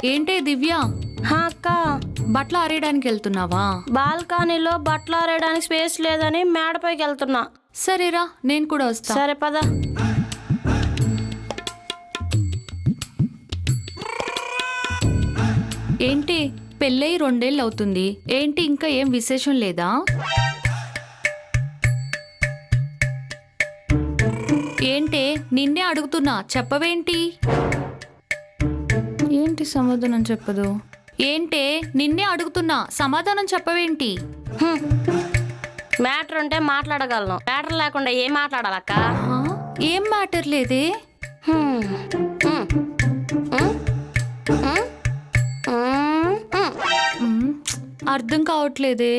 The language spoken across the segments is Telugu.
ఏంటే దివ్య, అక్క, బట్టలు ఆరేయడానికి వెళ్తున్నావా? బాల్కనీలో బట్టలు ఆరేయడానికి స్పేస్ లేదని మేడపైకి వెళ్తున్నా. సరేరా, నేను కూడా వస్తా. సరే పద. ఏంటి పెళ్ళై 2 ఏళ్ళు అవుతుంది, ఏంటి ఇంకా ఏం విశేషం లేదా? ఏంటే నిన్నే అడుగుతున్నా, చెప్పవేంటి? ఏంటి సమాధానం చెప్పదు? ఏంటే నిన్నే అడుగుతున్నా, సమాధానం చెప్పవేంటి? మ్యాటర్ ఉంటే మాట్లాడగలను, మ్యాటర్ లేకుండా ఏం మాట్లాడాలక్క? ఏం మ్యాటర్ లేదే. అర్థం కావట్లేదే.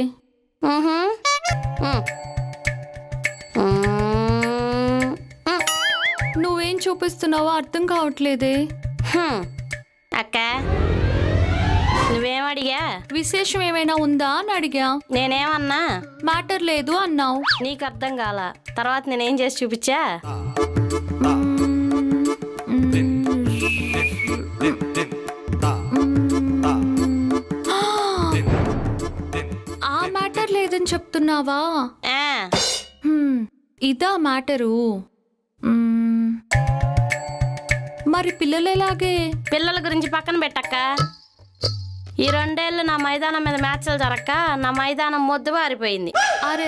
నువ్వేం చూపిస్తున్నావో అర్థం కావట్లేదే. అక్క, నువ్వేం అడిగా? విశేషం ఏమైనా ఉందా అని అడిగా. నేనేమన్నా? మ్యాటర్ లేదు అన్నావు. నీకు అర్థం కాల, తర్వాత నేనేం చేసి చూపించా? ఆ మ్యాటర్ లేదని చెప్తున్నావా? ఇదా మ్యాటరు? మరి పిల్లలు ఎలాగే? పిల్లల గురించి పక్కన పెట్టక్క. ఈ 2 ఏళ్ళు నా మైదానం మీద మ్యాచ్లు జరక్క నా మైదానం మొద్దు బారిపోయింది. అరే,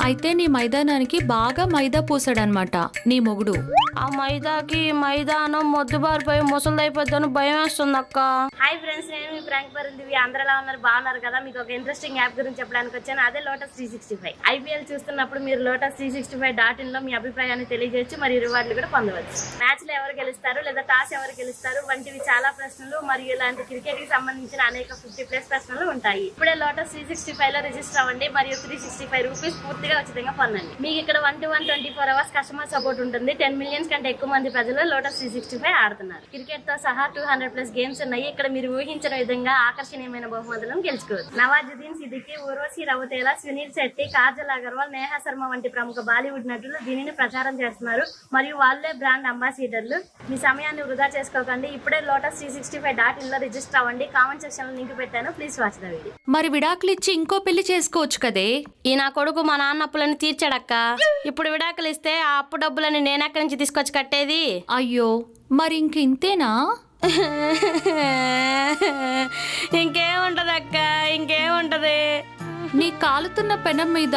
అయితే నీ మైదానానికి బాగా మైదా పూసాడనమాట నీ మొగుడు. ఆ మైదాకి మైదానం మొద్దు బారిపోయి ముసలిదైపోద్దని భయం వేస్తుంది అక్క. హాయ్ ఫ్రెండ్స్, నేను మీ ప్రాంక్ దివ్య. అందరూ ఎలా ఉన్నారు? బాగున్నారు కదా? మీకు ఒక ఇంట్రెస్టింగ్ యాప్ గురించి చెప్పడానికి వచ్చాను, అదే లోటస్ 365. ఐపీఎల్ చూస్తున్నప్పుడు మీరు lotus365.in లో మీ అభిప్రాయాన్ని తెలియజేయచ్చు, మరియు రివార్డులు కూడా పొందవచ్చు. మ్యాచ్ లో ఎవరు గెలుస్తారు లేదా టాస్ ఎవరు గెలుస్తారు వంటివి చాలా ప్రశ్నలు మరియు ఇలాంటి క్రికెట్ కి సంబంధించిన అనేక 50+ ప్రశ్నలు ఉంటాయి. ఇప్పుడే లోటస్ 365 లో రిజిస్టర్ అవ్వండి మరియు 365 రూపీస్ పూర్తిగా ఉచితంగా పొందండి. మీకు ఇక్కడ 1-to-1 24 hours కస్టమర్ సపోర్ట్ ఉంటుంది. 10 million కంటే ఎక్కువ మంది ప్రజలు లోటస్ 365 ఆడుతున్నారు. క్రికెట్ తో సహా 200+ గేమ్స్ ఉన్నాయి. ఇక్కడ మీరు ఊహించిన విధంగా ఆకర్షణీయమైన బహుమతులను గెలుచుకోవచ్చు. నవాజుద్దీన్ సిద్దికి, ఊర్వశి రౌతేలా, సునీల్ శెట్టి, కాజల్ అగర్వాల్, నేహా శర్మ వంటి ప్రముఖ బాలీవుడ్ నటులు దీనిని ప్రచారం చేస్తున్నారు మరియు వాళ్ళే బ్రాండ్ అంబాసిడర్లు. మీ సమయాన్ని వృధా చేసుకోకండి. ఇప్పుడే lotus365.in లో రిజిస్టర్ అవ్వండి. కామెంట్ సెక్షన్ లో లింక్ పెట్టాను, ప్లీజ్ వాచ్ ద వీడియో. మరి విడాకులు ఇచ్చి ఇంకో పెళ్లి చేసుకోవచ్చు కదే. ఈ నా కొడుకు మా నాన్న అప్పులని తీర్చాడక్క. ఇప్పుడు విడాకులు ఇస్తే ఆ అప్పు డబ్బులని నేను ఎక్కడి నుంచి తీసుకొచ్చి కట్టేది? అయ్యో, మరి ఇంక ఇంతేనా? ఇంకేముంటదక్క, ఇంకేముంటది? నీ కాలుతున్న పెనం మీద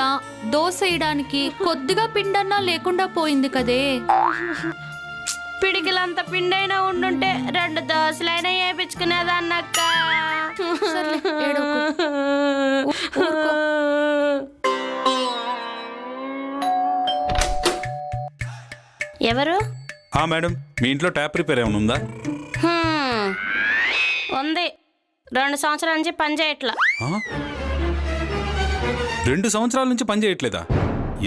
దోశ వేయడానికి కొద్దిగా పిండన్నా లేకుండా పోయింది కదే. పిడికిలంత పిండైనా ఉండుంటే 2 దోశలైనా వేయించుకునేదాన్నక్క. ఎవరు? మేడం, మీ ఇంట్లో ట్యాప్ రిపేర్ ఏమైనా ఉందా? ఉంది. 2 సంవత్సరాల నుంచి పని చేయట్లా. 2 సంవత్సరాల నుంచి పని చేయట్లేదా?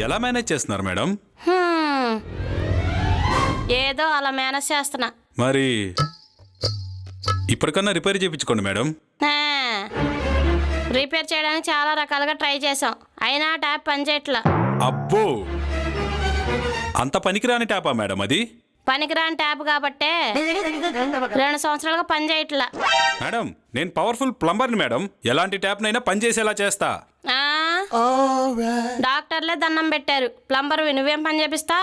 ఎలా మేనేజ్ చేస్తున్నారు మేడం? ఏదో అలా మేనేజ్ చేస్తున్నా. మరి ఇప్పటికన్నా రిపేర్ చేయించుకోండి మేడం. రిపేర్ చేయడానికి చాలా రకాలుగా ట్రై చేసాం, అయినా ట్యాప్ పని చేయట్లా. అబ్బో, అంత పనికిరాని ట్యాపా మేడం అది? పనికిరాని ట్యాప్ కాబట్టే 2 సంవత్సరాలుగా పని చేయట్లా. మేడం, నేను పవర్ఫుల్ ప్లంబర్ని మేడం. ఎలాంటి ట్యాప్నైనా పని చేసేలా చేస్తా. డాక్టర్లే దండం పెట్టారు, ప్లంబర్ నువ్వేం పని చేపిస్తా?